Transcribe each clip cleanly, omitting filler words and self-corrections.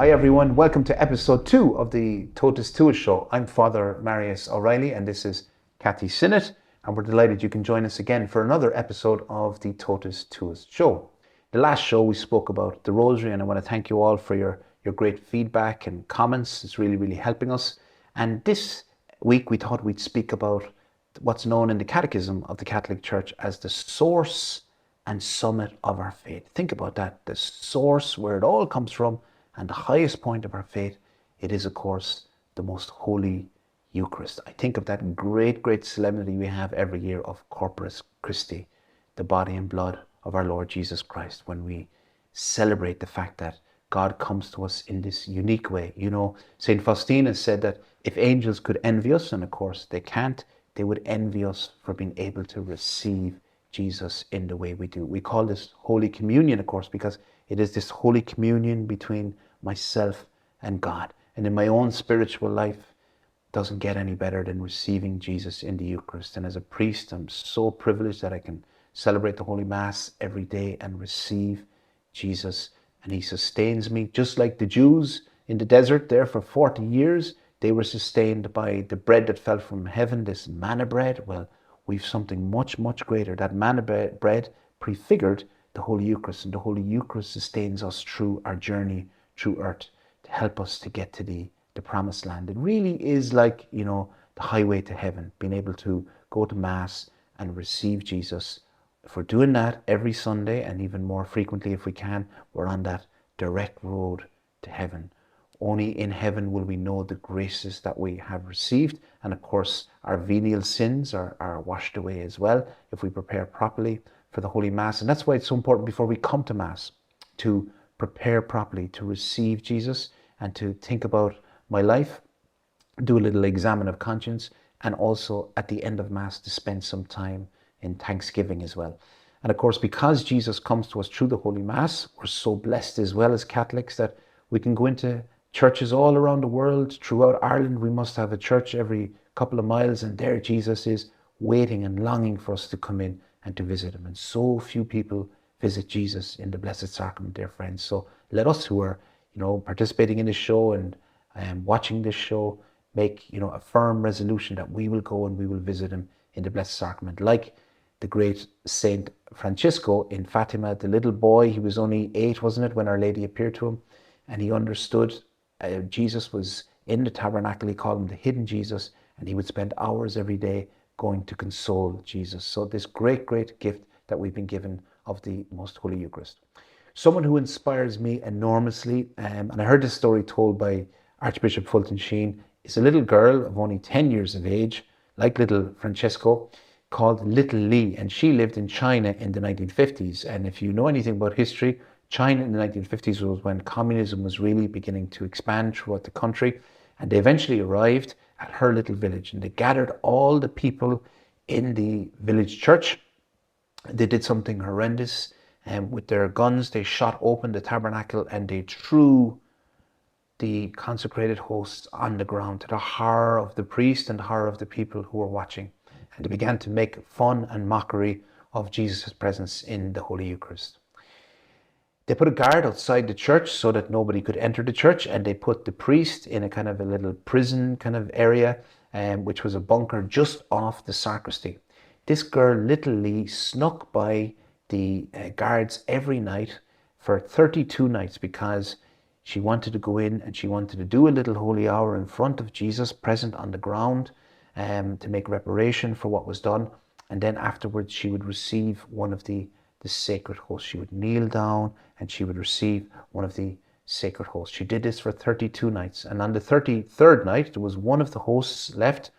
Hi everyone, welcome to episode 2 of the Totus Tuus Show. I'm Father Marius O'Reilly and this is Kathy Sinnott, and we're delighted you can join us again for another episode of the Totus Tuus Show. The last show we spoke about the Rosary, and I want to thank you all for your great feedback and comments. It's really helping us. And this week we thought we'd speak about what's known in the Catechism of the Catholic Church as the source and summit of our faith. Think about that, the source where it all comes from and the highest point of our faith. It is, of course, the most holy Eucharist. I think of that great solemnity we have every year of Corpus Christi, the body and blood of our Lord Jesus Christ, when we celebrate the fact that God comes to us in this unique way. You know, St. Faustina said that if angels could envy us, and of course they can't, they would envy us for being able to receive Jesus in the way we do. We call this Holy Communion, of course, because it is this Holy Communion between myself and God. And in my own spiritual life, it doesn't get any better than receiving Jesus in the Eucharist. And as a priest, I'm so privileged that I can celebrate the Holy Mass every day and receive Jesus. And he sustains me, just like the Jews in the desert there for 40 years. They were sustained by the bread that fell from heaven, this manna bread. Well, we've something much greater. That manna bread prefigured the Holy Eucharist, and the Holy Eucharist sustains us through our journey through earth to help us to get to the promised land. It really is like, you know, the highway to heaven, being able to go to Mass and receive Jesus. If we're doing that every Sunday, and even more frequently if we can, we're on that direct road to heaven. Only in heaven will we know the graces that we have received. And of course, our venial sins are washed away as well if we prepare properly for the Holy Mass. And that's why it's so important before we come to Mass to prepare properly, to receive Jesus, and to think about my life, do a little examine of conscience, and also at the end of Mass to spend some time in thanksgiving as well. And of course, because Jesus comes to us through the Holy Mass, we're so blessed as well as Catholics that we can go into churches all around the world. Throughout Ireland, we must have a church every couple of miles, and there Jesus is waiting and longing for us to come in and to visit him. And so few people visit Jesus in the Blessed Sacrament, dear friends. So let us who are, you know, participating in this show and watching this show make, you know, a firm resolution that we will go and we will visit him in the Blessed Sacrament. Like the great Saint Francisco in Fatima, the little boy, he was only 8, wasn't it, when Our Lady appeared to him, and he understood Jesus was in the tabernacle. He called him the hidden Jesus, and he would spend hours every day going to console Jesus. So this great gift that we've been given of the Most Holy Eucharist. Someone who inspires me enormously, and I heard this story told by Archbishop Fulton Sheen, is a little girl of only 10 years of age, like little Francesco, called Little Lee, and she lived in China in the 1950s. And if you know anything about history, China in the 1950s was when communism was really beginning to expand throughout the country, and they eventually arrived at her little village, and they gathered all the people in the village church. They did something horrendous, and with their guns they shot open the tabernacle and they threw the consecrated hosts on the ground, to the horror of the priest and the horror of the people who were watching. And they began to make fun and mockery of Jesus' presence in the Holy Eucharist. They put a guard outside the church so that nobody could enter the church, and they put the priest in a kind of a little prison kind of area, which was a bunker just off the sacristy. This girl, Little Lee, snuck by the guards every night for 32 nights because she wanted to go in and she wanted to do a little holy hour in front of Jesus present on the ground, to make reparation for what was done. And then afterwards she would receive one of the sacred hosts. She would kneel down and she would receive one of the sacred hosts. She did this for 32 nights. And on the 33rd night, there was one of the hosts left,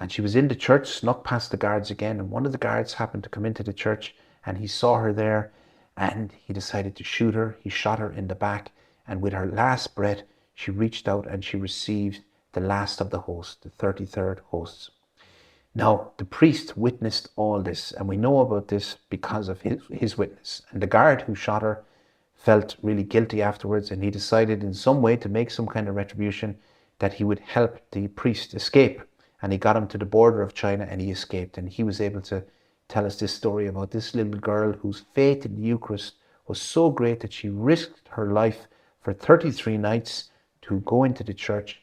and she was in the church, snuck past the guards again, and one of the guards happened to come into the church, and he saw her there, and he decided to shoot her. He shot her in the back, and with her last breath, she reached out and she received the last of the hosts, the 33rd hosts. Now, the priest witnessed all this, and we know about this because of his witness. And the guard who shot her felt really guilty afterwards, and he decided in some way to make some kind of retribution that he would help the priest escape. And he got him to the border of China, and he escaped. And he was able to tell us this story about this little girl whose faith in the Eucharist was so great that she risked her life for 33 nights to go into the church,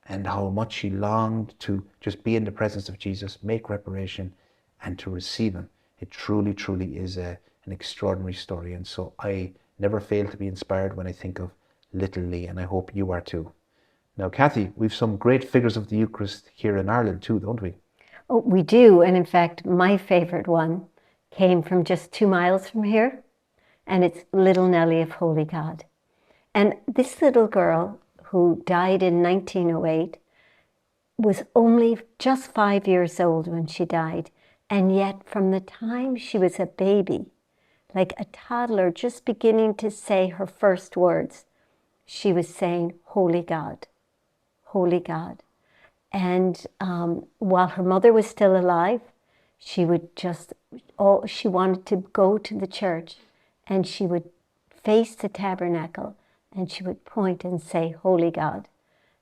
and how much she longed to just be in the presence of Jesus, make reparation, and to receive him. It truly, truly is an extraordinary story. And so I never fail to be inspired when I think of little Lee, and I hope you are too. Now, Kathy, we've some great figures of the Eucharist here in Ireland too, don't we? Oh, we do. And in fact, my favorite one came from just 2 miles from here, and it's little Nellie of Holy God. And this little girl, who died in 1908, was only just 5 years old when she died. And yet from the time she was a baby, like a toddler just beginning to say her first words, she was saying, Holy God, Holy God. And while her mother was still alive, she would just, she wanted to go to the church, and she would face the tabernacle, and she would point and say, Holy God.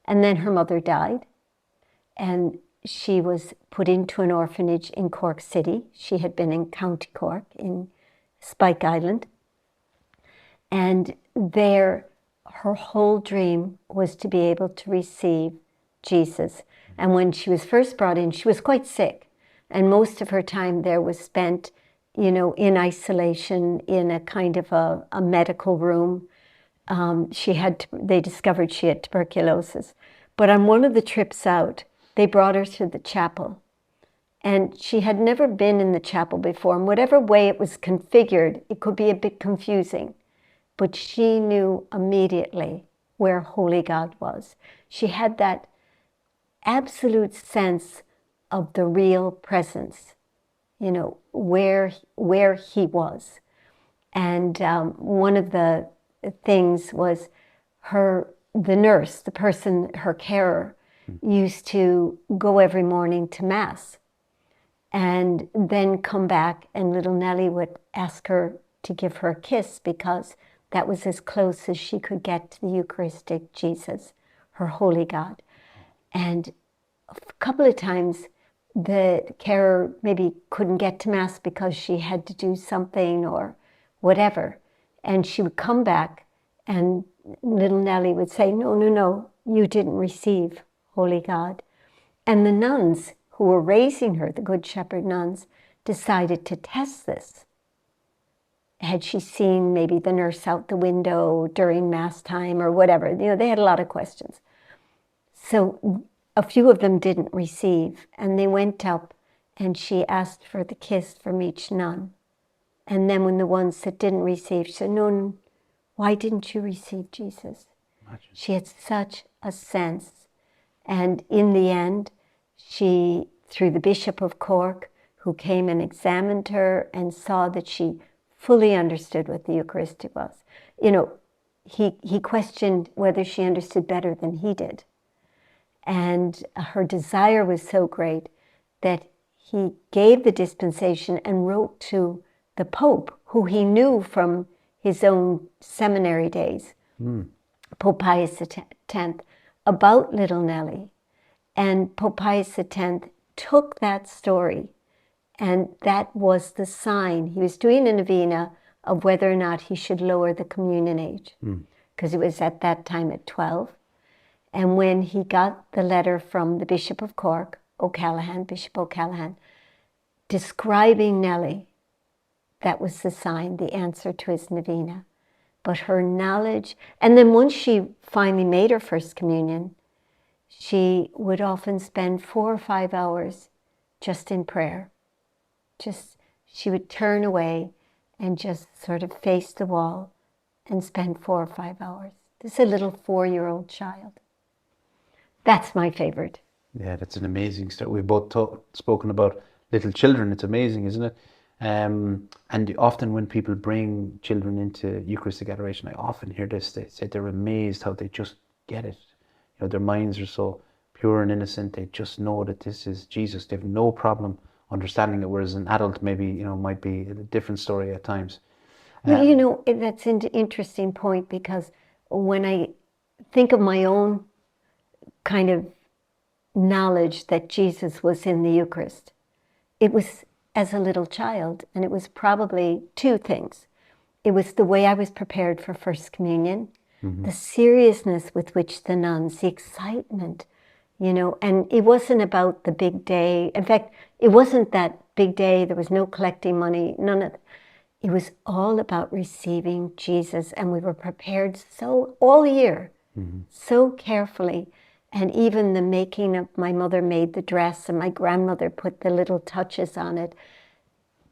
And then her mother died, and she was put into an orphanage in Cork City. She had been in County Cork, in Spike Island. And there, her whole dream was to be able to receive Jesus. And when she was first brought in, she was quite sick. And most of her time there was spent, you know, in isolation, in a kind of a medical room. They discovered she had tuberculosis. But on one of the trips out, they brought her to the chapel. And she had never been in the chapel before. And whatever way it was configured, it could be a bit confusing. But she knew immediately where Holy God was. She had that absolute sense of the real presence, you know, where he was. And one of the things was the nurse, the person, her carer, used to go every morning to Mass and then come back, and little Nellie would ask her to give her a kiss, because that was as close as she could get to the Eucharistic Jesus, her Holy God. And a couple of times the carer maybe couldn't get to Mass because she had to do something or whatever. And she would come back, and little Nellie would say, no, no, no, you didn't receive Holy God. And the nuns who were raising her, the Good Shepherd nuns, decided to test this. Had she seen maybe the nurse out the window during Mass time or whatever? You know, they had a lot of questions. So a few of them didn't receive, and they went up, and she asked for the kiss from each nun. And then when the ones that didn't receive, she said, no, why didn't you receive Jesus? Imagine. She had such a sense. And in the end, she, through the Bishop of Cork, who came and examined her and saw that she fully understood what the Eucharist was. You know, he questioned whether she understood better than he did. And her desire was so great that he gave the dispensation and wrote to the Pope, who he knew from his own seminary days, Pope Pius X, about little Nellie. And Pope Pius X took that story, and that was the sign. He was doing a novena of whether or not he should lower the communion age, because it was at that time at 12. And when he got the letter from the Bishop of Cork, Bishop O'Callaghan, describing Nellie, that was the sign, the answer to his novena. But her knowledge, and then once she finally made her first communion, she would often spend 4 or 5 hours just in prayer. She would turn away and just sort of face the wall and spend 4 or 5 hours. This is a little 4-year-old child. That's my favorite. Yeah, that's an amazing story. We've both spoken about little children. It's amazing, isn't it? And often when people bring children into Eucharistic adoration, I often hear this. They say they're amazed how they just get it. You know, their minds are so pure and innocent. They just know that this is Jesus. They have no problem understanding it, whereas an adult maybe, you know, might be a different story at times. Well, you know, that's an interesting point, because when I think of my own kind of knowledge that Jesus was in the Eucharist, it was as a little child, and it was probably 2 things. It was the way I was prepared for First Communion, the seriousness with which the nuns, the excitement, you know, and it wasn't about the big day. In fact, it wasn't that big day. There was no collecting money, none of it. It was all about receiving Jesus, and we were prepared so all year, so carefully. And even the making of, my mother made the dress and my grandmother put the little touches on it,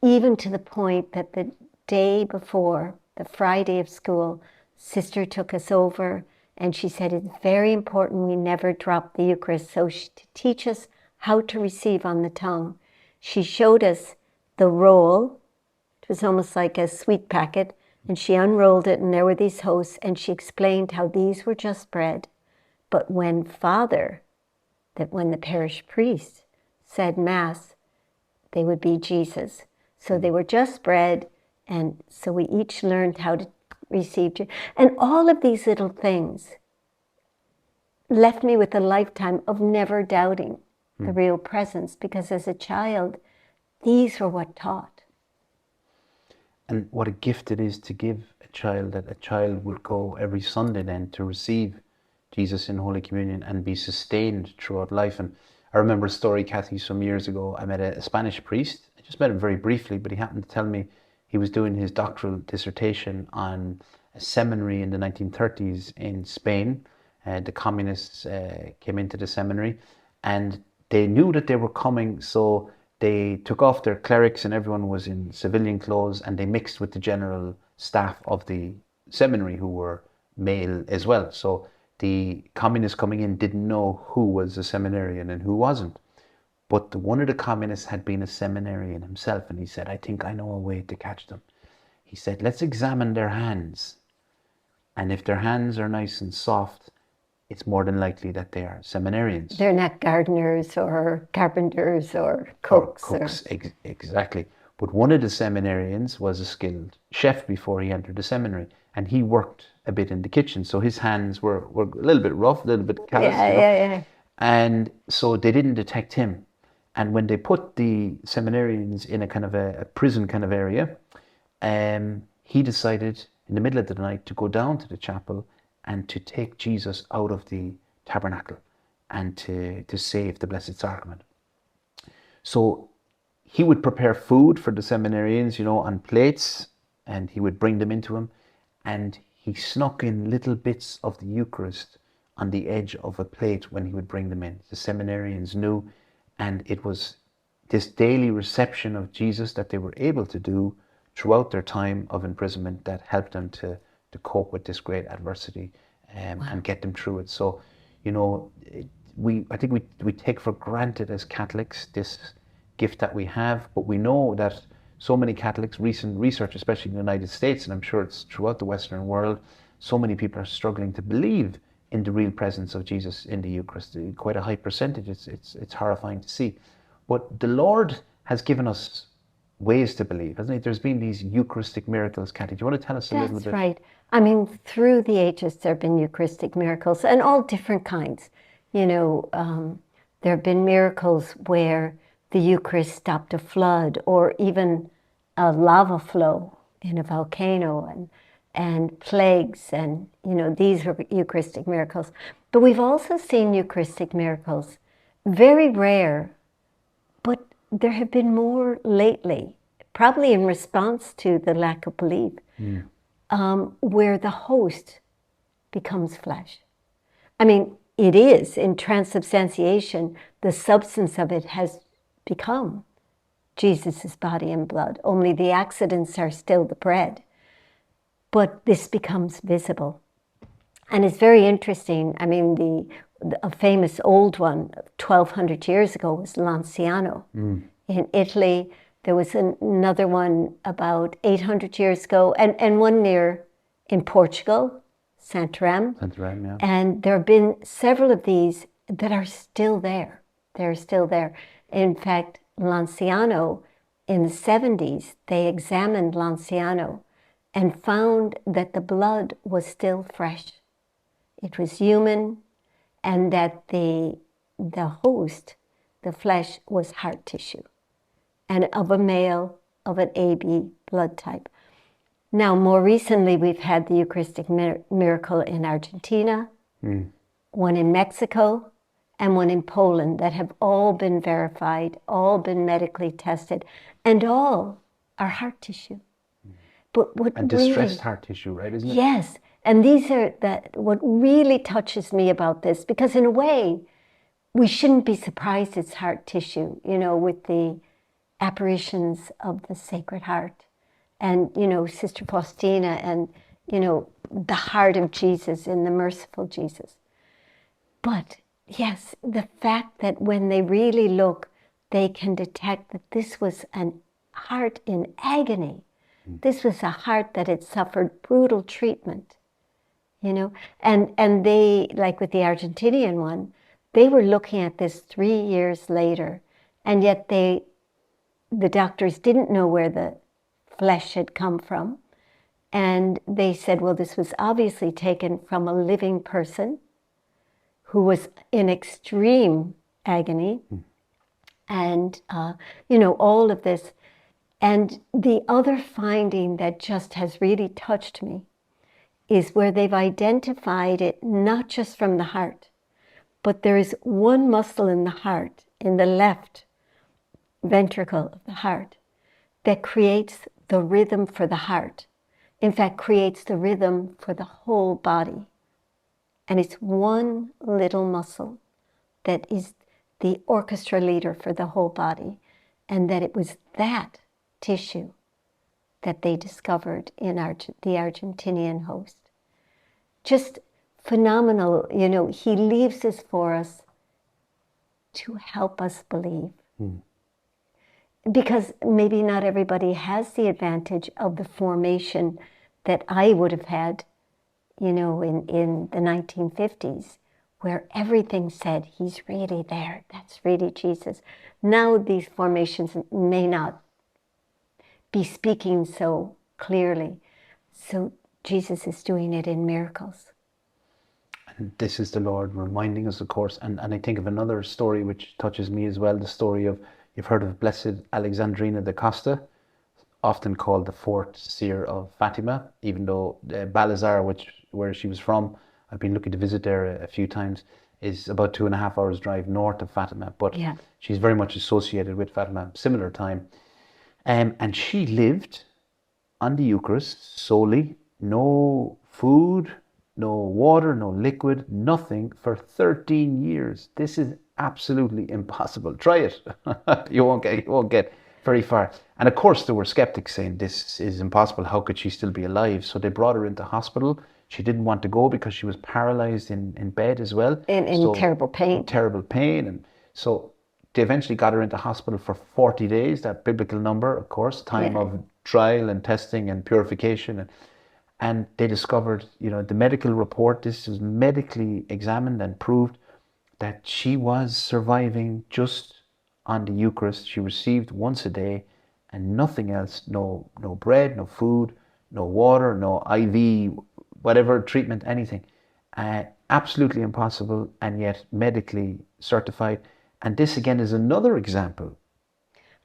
even to the point that the day before, the Friday of school, Sister took us over and she said, it's very important we never drop the Eucharist. So to teach us how to receive on the tongue, she showed us the roll. It was almost like a sweet packet, and she unrolled it, and there were these hosts, and she explained how these were just bread. But when when the parish priest said Mass, they would be Jesus. So they were just bread, and so we each learned how to receive Jesus. And all of these little things left me with a lifetime of never doubting the real presence, because as a child, these were what taught. And what a gift it is to give a child, that a child would go every Sunday then to receive Jesus in Holy Communion and be sustained throughout life. And I remember a story, Kathy, some years ago. I met a Spanish priest. I just met him very briefly, but he happened to tell me he was doing his doctoral dissertation on a seminary in the 1930s in Spain. The communists came into the seminary, and they knew that they were coming, so they took off their clerics and everyone was in civilian clothes, and they mixed with the general staff of the seminary who were male as well. So the communists coming in didn't know who was a seminarian and who wasn't. But one of the communists had been a seminarian himself, and he said, I think I know a way to catch them. He said, let's examine their hands. And if their hands are nice and soft, it's more than likely that they are seminarians. They're not gardeners or carpenters or cooks. Exactly. But one of the seminarians was a skilled chef before he entered the seminary, and he worked a bit in the kitchen. So his hands were a little bit rough, a little bit callous. Yeah. And so they didn't detect him. And when they put the seminarians in a kind of a prison kind of area, he decided in the middle of the night to go down to the chapel and to take Jesus out of the tabernacle and to save the Blessed Sacrament. So he would prepare food for the seminarians, on plates, and he would bring them into him, and he snuck in little bits of the Eucharist on the edge of a plate when he would bring them in. The seminarians knew, and it was this daily reception of Jesus that they were able to do throughout their time of imprisonment that helped them to cope with this great adversity and get them through it. So, I think we take for granted as Catholics this gift that we have, but we know that so many Catholics, recent research, especially in the United States, and I'm sure it's throughout the Western world, so many people are struggling to believe in the real presence of Jesus in the Eucharist. Quite a high percentage. It's horrifying to see. But the Lord has given us ways to believe, hasn't he? There's been these Eucharistic miracles, Kathy. Do you want to tell us a little bit? That's right. I mean, through the ages, there have been Eucharistic miracles, and all different kinds. There have been miracles where the Eucharist stopped a flood, or even a lava flow in a volcano, and plagues, and these were Eucharistic miracles. But we've also seen Eucharistic miracles, very rare, but there have been more lately, probably in response to the lack of belief, where the host becomes flesh. I mean, it is in transubstantiation, the substance of it has become Jesus' body and blood, only the accidents are still the bread. But this becomes visible. And it's very interesting. I mean, a famous old one, 1,200 years ago, was Lanciano in Italy. There was another one about 800 years ago, and one near in Portugal, Santarém. Santarém, yeah. And there have been several of these that are still there. They're still there. In fact, Lanciano, in the 70s, they examined Lanciano and found that the blood was still fresh. It was human, and that the host, the flesh, was heart tissue, and of a male of an AB blood type. Now, more recently, we've had the Eucharistic miracle in Argentina, one in Mexico, and one in Poland that have all been verified, all been medically tested, and all are heart tissue. But what And distressed heart tissue, right, isn't it? Yes, and these are what really touches me about this, because in a way, we shouldn't be surprised it's heart tissue, with the apparitions of the Sacred Heart and, Sister Faustina and, the heart of Jesus and the merciful Jesus. But yes, the fact that when they really look, they can detect that this was a heart in agony. This was a heart that had suffered brutal treatment, and they, like with the Argentinian one, they were looking at this 3 years later, and yet the doctors didn't know where the flesh had come from. And they said, well, this was obviously taken from a living person who was in extreme agony. And, all of this. And the other finding that just has really touched me is where they've identified it not just from the heart, but there is one muscle in the heart, in the left ventricle of the heart, that creates the rhythm for the heart. In fact, creates the rhythm for the whole body. And it's one little muscle that is the orchestra leader for the whole body. And that it was that tissue that they discovered in the Argentinian host. Just phenomenal, he leaves this for us to help us believe. Because maybe not everybody has the advantage of the formation that I would have had, in the 1950s, where everything said, he's really there, that's really Jesus. Now these formations may not be speaking so clearly. So Jesus is doing it in miracles. And this is the Lord reminding us, of course. And I think of another story which touches me as well, the story of, you've heard of Blessed Alexandrina de Costa, often called the fourth seer of Fatima, even though Balazar, where she was from, I've been looking to visit there a few times, is about 2.5 hours drive north of Fatima. But she's very much associated with Fatima, similar time. And she lived on the Eucharist solely, no food, no water, no liquid, nothing for 13 years. This is absolutely impossible. Try it. You won't get very far. And of course there were skeptics saying this is impossible. How could she still be alive? So they brought her into hospital. She didn't want to go because she was paralyzed in bed as well. In terrible pain. Terrible pain. And so they eventually got her into hospital for 40 days, that biblical number, of course, time of trial and testing and purification. And they discovered, the medical report, this was medically examined and proved that she was surviving just on the Eucharist. She received once a day and nothing else, no bread, no food, no water, no IV, whatever treatment, anything. Absolutely impossible, and yet medically certified. And this again is another example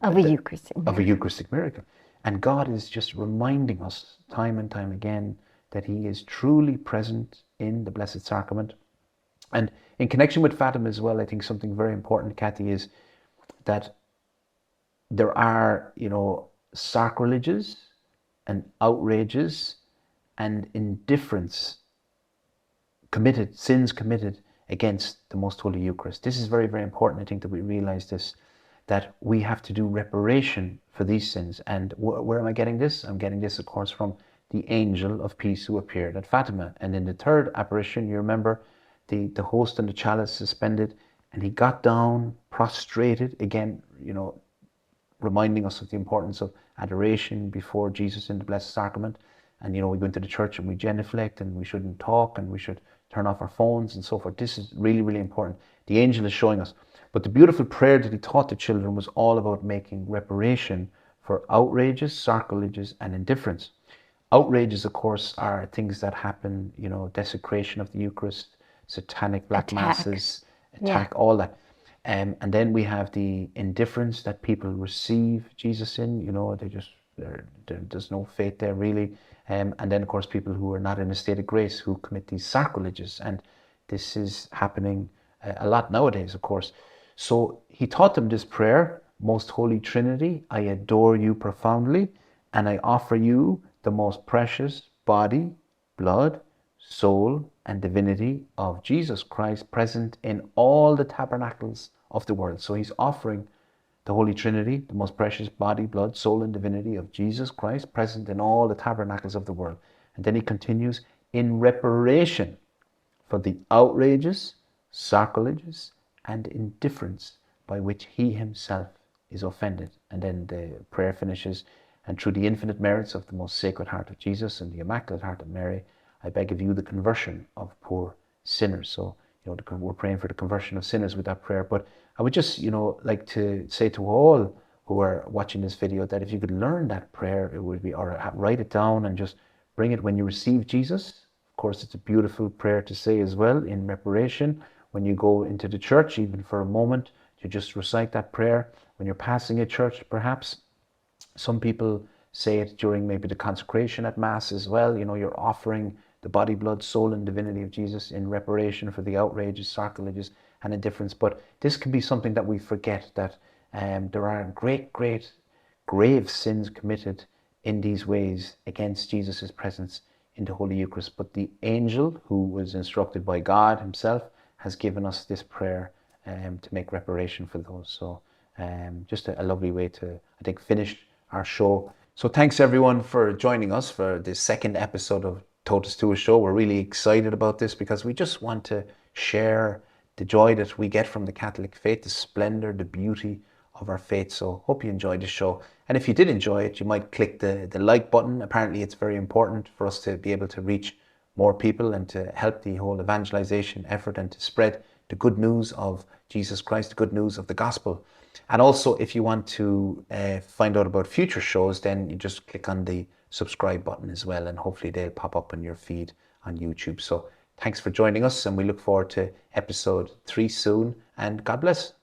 of a Eucharistic miracle. And God is just reminding us time and time again that he is truly present in the Blessed Sacrament. And in connection with Fatima as well, I think something very important, Kathy, is that there are, sacrileges and outrages and indifference sins committed against the Most Holy Eucharist. This is very, very important, I think, that we realize this, that we have to do reparation for these sins. And where am I getting this? I'm getting this, of course, from the angel of peace who appeared at Fatima. And in the third apparition, you remember the host and the chalice suspended, and he got down, prostrated, again, reminding us of the importance of adoration before Jesus in the Blessed Sacrament. And, we go into the church and we genuflect and we shouldn't talk and we should turn off our phones and so forth. This is really, really important. The angel is showing us. But the beautiful prayer that he taught the children was all about making reparation for outrages, sacrileges, and indifference. Outrages, of course, are things that happen, desecration of the Eucharist, satanic black masses, all that. And then we have the indifference that people receive Jesus in, they just There's no faith there really. And then, of course, people who are not in a state of grace who commit these sacrileges. And this is happening a lot nowadays, of course. So he taught them this prayer: Most Holy Trinity, I adore you profoundly, and I offer you the most precious body, blood, soul, and divinity of Jesus Christ, present in all the tabernacles of the world. So he's offering the Holy Trinity, the most precious body, blood, soul, and divinity of Jesus Christ, present in all the tabernacles of the world. And then he continues, in reparation for the outrages, sacrileges, and indifference by which he himself is offended. And then the prayer finishes, and through the infinite merits of the most sacred heart of Jesus and the Immaculate Heart of Mary, I beg of you the conversion of poor sinners. So, we're praying for the conversion of sinners with that prayer. But I would just, like to say to all who are watching this video that if you could learn that prayer, it would be, or write it down and just bring it when you receive Jesus. Of course, it's a beautiful prayer to say as well in reparation. When you go into the church, even for a moment, to just recite that prayer. When you're passing a church, perhaps. Some people say it during maybe the consecration at Mass as well. You're offering the body, blood, soul, and divinity of Jesus in reparation for the outrages, sacrileges, and indifference. But this can be something that we forget, that there are great, grave sins committed in these ways against Jesus' presence in the Holy Eucharist. But the angel, who was instructed by God himself, has given us this prayer to make reparation for those. So just a lovely way to, I think, finish our show. So thanks everyone for joining us for this second episode of Totus Tuus Show. We're really excited about this because we just want to share the joy that we get from the Catholic faith, the splendor, the beauty of our faith. So hope you enjoyed the show. And if you did enjoy it, you might click the like button. Apparently it's very important for us to be able to reach more people and to help the whole evangelization effort and to spread the good news of Jesus Christ, the good news of the gospel. And also, if you want to find out about future shows, then you just click on the subscribe button as well, and hopefully they'll pop up on your feed on YouTube. So thanks for joining us, and we look forward to episode 3 soon, and God bless.